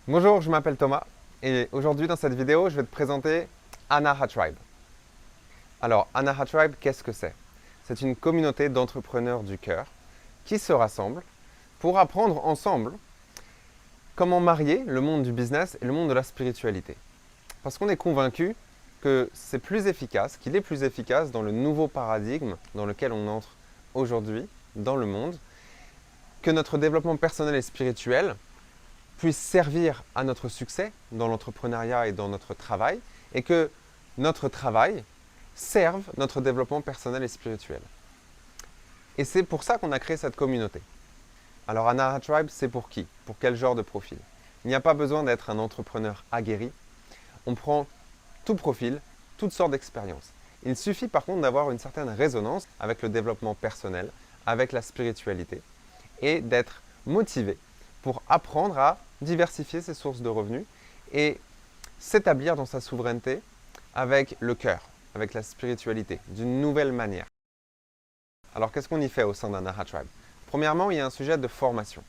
Bonjour, je m'appelle Thomas et aujourd'hui dans cette vidéo, je vais te présenter Anaha Tribe. Alors, Anaha Tribe, qu'est-ce que c'est? C'est une communauté d'entrepreneurs du cœur qui se rassemblent pour apprendre ensemble comment marier le monde du business et le monde de la spiritualité. Parce qu'on est convaincu que c'est plus efficace, qu'il est plus efficace dans le nouveau paradigme dans lequel on entre aujourd'hui dans le monde, que notre développement personnel et spirituel puisse servir à notre succès dans l'entrepreneuriat et dans notre travail, et que notre travail serve notre développement personnel et spirituel. Et c'est pour ça qu'on a créé cette communauté. Alors Anaha Tribe, c'est pour qui? Pour quel genre de profil? Il n'y a pas besoin d'être un entrepreneur aguerri. On prend tout profil, toutes sortes d'expériences. Il suffit par contre d'avoir une certaine résonance avec le développement personnel, avec la spiritualité, et d'être motivé pour apprendre à diversifier ses sources de revenus et s'établir dans sa souveraineté avec le cœur, avec la spiritualité, d'une nouvelle manière. Alors qu'est-ce qu'on y fait au sein d'Anaha Tribe? Premièrement, il y a un sujet de formation.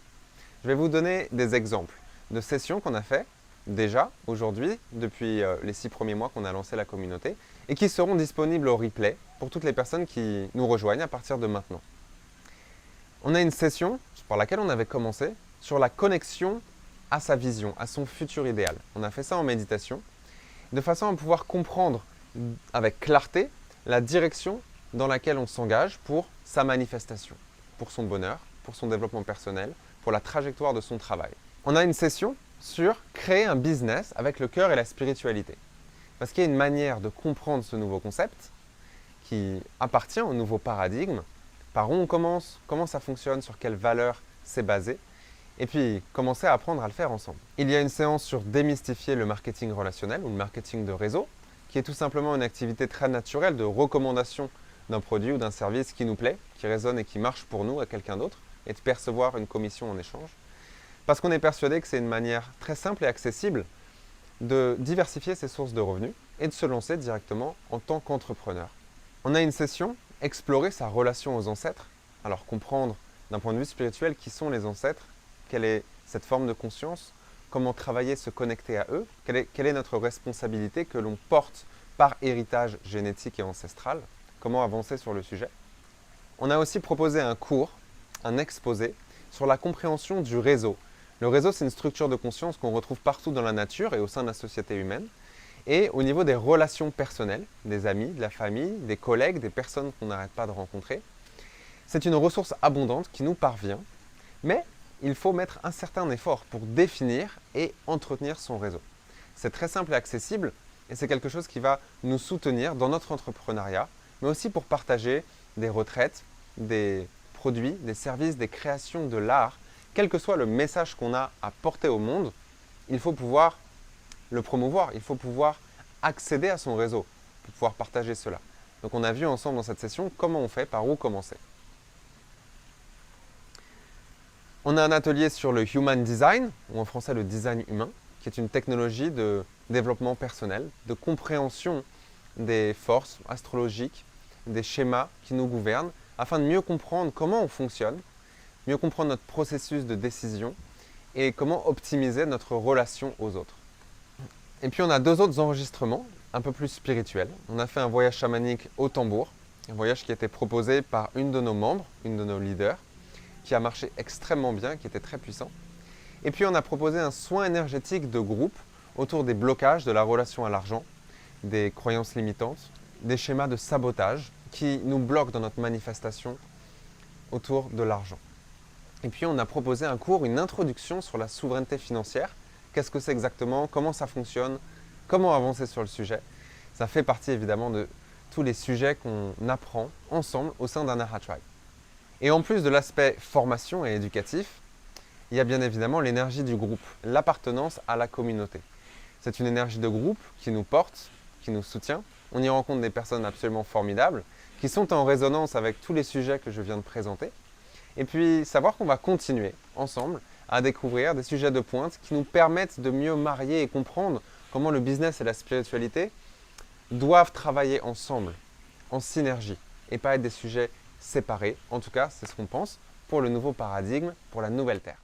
Je vais vous donner des exemples de sessions qu'on a fait déjà aujourd'hui, depuis les 6 premiers mois qu'on a lancé la communauté, et qui seront disponibles au replay pour toutes les personnes qui nous rejoignent à partir de maintenant. On a une session par laquelle on avait commencé sur la connexion à sa vision, à son futur idéal. On a fait ça en méditation, de façon à pouvoir comprendre avec clarté la direction dans laquelle on s'engage pour sa manifestation, pour son bonheur, pour son développement personnel, pour la trajectoire de son travail. On a une session sur créer un business avec le cœur et la spiritualité. Parce qu'il y a une manière de comprendre ce nouveau concept qui appartient au nouveau paradigme, par où on commence, comment ça fonctionne, sur quelles valeurs c'est basé, et puis commencer à apprendre à le faire ensemble. Il y a une séance sur démystifier le marketing relationnel ou le marketing de réseau, qui est tout simplement une activité très naturelle de recommandation d'un produit ou d'un service qui nous plaît, qui résonne et qui marche pour nous à quelqu'un d'autre, et de percevoir une commission en échange. Parce qu'on est persuadé que c'est une manière très simple et accessible de diversifier ses sources de revenus et de se lancer directement en tant qu'entrepreneur. On a une session, explorer sa relation aux ancêtres, alors comprendre d'un point de vue spirituel qui sont les ancêtres, quelle est cette forme de conscience, comment travailler, se connecter à eux, quelle est notre responsabilité que l'on porte par héritage génétique et ancestral, comment avancer sur le sujet. On a aussi proposé un cours, un exposé, sur la compréhension du réseau. Le réseau, c'est une structure de conscience qu'on retrouve partout dans la nature et au sein de la société humaine. Et au niveau des relations personnelles, des amis, de la famille, des collègues, des personnes qu'on n'arrête pas de rencontrer, c'est une ressource abondante qui nous parvient, mais il faut mettre un certain effort pour définir et entretenir son réseau. C'est très simple et accessible et c'est quelque chose qui va nous soutenir dans notre entrepreneuriat, mais aussi pour partager des retraites, des produits, des services, des créations, de l'art. Quel que soit le message qu'on a à porter au monde, il faut pouvoir le promouvoir, il faut pouvoir accéder à son réseau pour pouvoir partager cela. Donc on a vu ensemble dans cette session comment on fait, par où commencer. On a un atelier sur le Human Design, ou en français le design humain, qui est une technologie de développement personnel, de compréhension des forces astrologiques, des schémas qui nous gouvernent, afin de mieux comprendre comment on fonctionne, mieux comprendre notre processus de décision et comment optimiser notre relation aux autres. Et puis on a 2 autres enregistrements, un peu plus spirituels. On a fait un voyage chamanique au tambour, un voyage qui a été proposé par une de nos membres, une de nos leaders, qui a marché extrêmement bien, qui était très puissant. Et puis on a proposé un soin énergétique de groupe autour des blocages de la relation à l'argent, des croyances limitantes, des schémas de sabotage qui nous bloquent dans notre manifestation autour de l'argent. Et puis on a proposé un cours, une introduction sur la souveraineté financière. Qu'est-ce que c'est exactement? Comment ça fonctionne? Comment avancer sur le sujet? Ça fait partie évidemment de tous les sujets qu'on apprend ensemble au sein d'Anaha Tribe. Et en plus de l'aspect formation et éducatif, il y a bien évidemment l'énergie du groupe, l'appartenance à la communauté. C'est une énergie de groupe qui nous porte, qui nous soutient. On y rencontre des personnes absolument formidables qui sont en résonance avec tous les sujets que je viens de présenter. Et puis savoir qu'on va continuer ensemble à découvrir des sujets de pointe qui nous permettent de mieux marier et comprendre comment le business et la spiritualité doivent travailler ensemble, en synergie, et pas être des sujets séparés. En tout cas, c'est ce qu'on pense pour le nouveau paradigme, pour la nouvelle Terre.